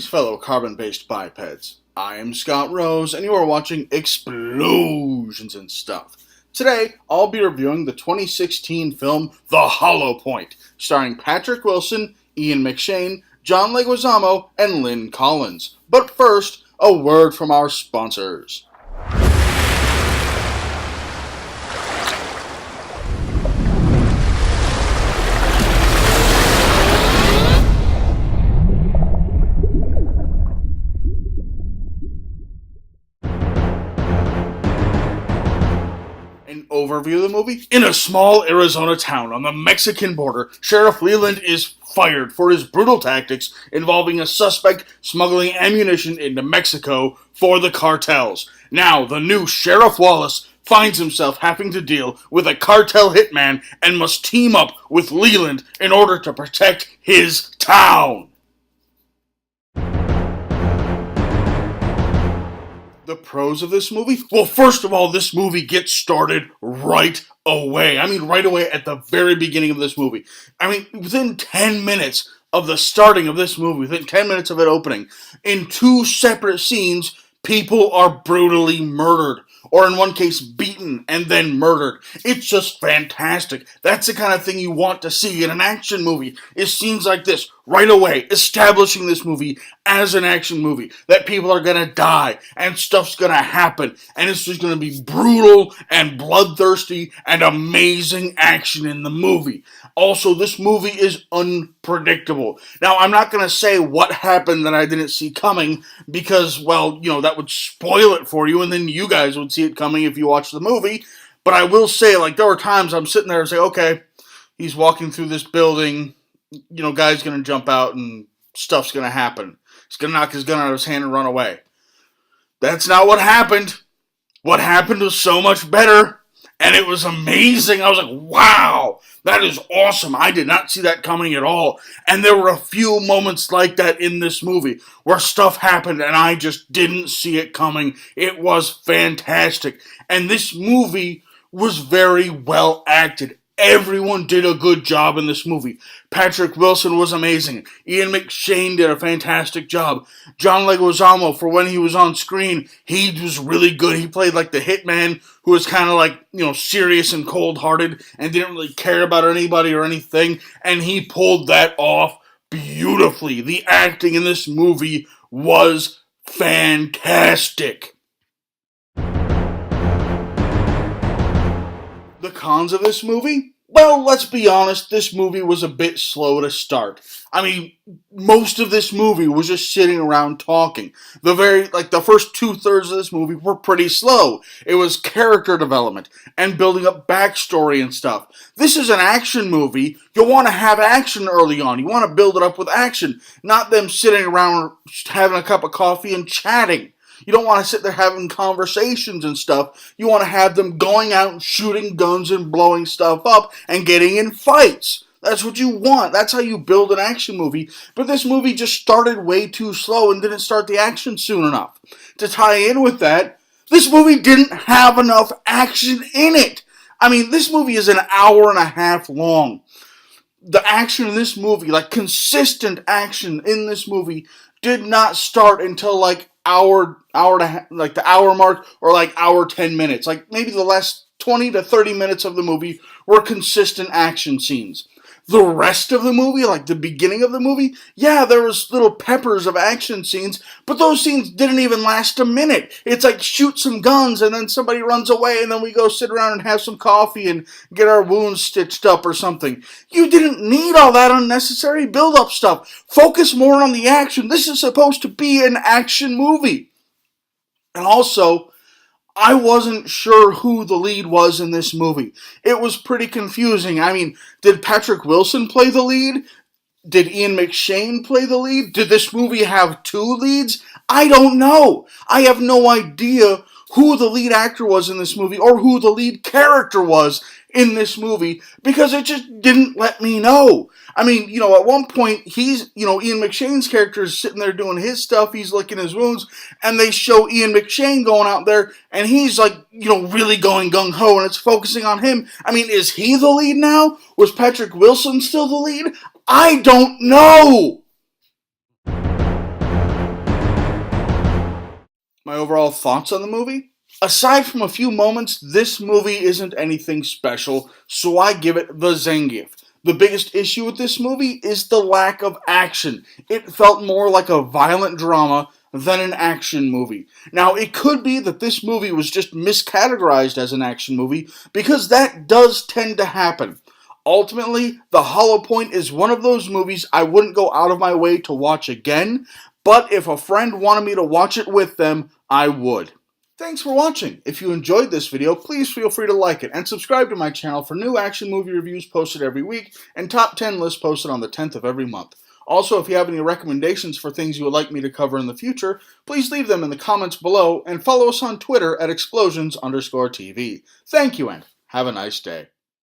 fellow carbon-based bipeds. I am Scott Rose, and you are watching Explosions and Stuff. Today, I'll be reviewing the 2016 film The Hollow Point, starring Patrick Wilson, Ian McShane, John Leguizamo, and Lynn Collins. But first, a word from our sponsors. An overview of the movie. In a small Arizona town on the Mexican border, Sheriff Leland is fired for his brutal tactics involving a suspect smuggling ammunition into Mexico for the cartels. Now, the new Sheriff Wallace finds himself having to deal with a cartel hitman and must team up with Leland in order to protect his town. The pros of this movie? Well, first of all, this movie gets started right away. Right away at the very beginning of this movie. Within 10 minutes of the starting of this movie, within 10 minutes of it opening, in two separate scenes, people are brutally murdered. Or in one case, beaten and then murdered. It's just fantastic. That's the kind of thing you want to see in an action movie, is scenes like this, right away, establishing this movie as an action movie. That people are gonna die, and stuff's gonna happen, and it's just gonna be brutal and bloodthirsty and amazing action in the movie. Also, this movie is unpredictable. Now, I'm not gonna say what happened that I didn't see coming, because, that would spoil it for you, and then you guys would see it coming if you watch the movie. But I will say, there were times I'm sitting there and say, okay, he's walking through this building, guy's gonna jump out and stuff's gonna happen. He's gonna knock his gun out of his hand and run away. That's not what happened. What happened was so much better, and it was amazing. I was like, wow, that is awesome. I did not see that coming at all. And there were a few moments like that in this movie where stuff happened and I just didn't see it coming. It was fantastic. And this movie was very well acted. Everyone did a good job in this movie. Patrick Wilson was amazing. Ian McShane did a fantastic job. John Leguizamo, for when he was on screen, he was really good. He played like the hitman who was kind of serious and cold-hearted and didn't really care about anybody or anything. And he pulled that off beautifully. The acting in this movie was fantastic. The cons of this movie? Well, let's be honest, this movie was a bit slow to start. Most of this movie was just sitting around talking. The first 2/3 of this movie were pretty slow. It was character development and building up backstory and stuff. This is an action movie. You want to have action early on. You want to build it up with action, not them sitting around having a cup of coffee and chatting. You don't want to sit there having conversations and stuff. You want to have them going out and shooting guns and blowing stuff up and getting in fights. That's what you want. That's how you build an action movie. But this movie just started way too slow and didn't start the action soon enough. To tie in with that, this movie didn't have enough action in it. This movie is an hour and a half long. The action in this movie, consistent action in this movie, did not start until hour and a half, the hour mark, or hour 10 minutes. Maybe the last 20 to 30 minutes of the movie were consistent action scenes. The rest of the movie, the beginning of the movie, yeah, there was little peppers of action scenes, but those scenes didn't even last a minute. It's shoot some guns and then somebody runs away and then we go sit around and have some coffee and get our wounds stitched up or something. You didn't need all that unnecessary build-up stuff. Focus more on the action. This is supposed to be an action movie. And also, I wasn't sure who the lead was in this movie. It was pretty confusing. Did Patrick Wilson play the lead? Did Ian McShane play the lead? Did this movie have two leads? I don't know. I have no idea who the lead actor was in this movie or who the lead character was in this movie because it just didn't let me know. At one point, Ian McShane's character is sitting there doing his stuff, he's licking his wounds, and they show Ian McShane going out there, and he's really going gung-ho, and it's focusing on him. Is he the lead now? Was Patrick Wilson still the lead? I don't know! My overall thoughts on the movie? Aside from a few moments, this movie isn't anything special, so I give it the Zangief. The biggest issue with this movie is the lack of action. It felt more like a violent drama than an action movie. Now, it could be that this movie was just miscategorized as an action movie, because that does tend to happen. Ultimately, The Hollow Point is one of those movies I wouldn't go out of my way to watch again, but if a friend wanted me to watch it with them, I would. Thanks for watching. If you enjoyed this video, please feel free to like it and subscribe to my channel for new action movie reviews posted every week and top 10 lists posted on the 10th of every month. Also, if you have any recommendations for things you would like me to cover in the future, please leave them in the comments below and follow us on Twitter at explosions_TV. Thank you and have a nice day.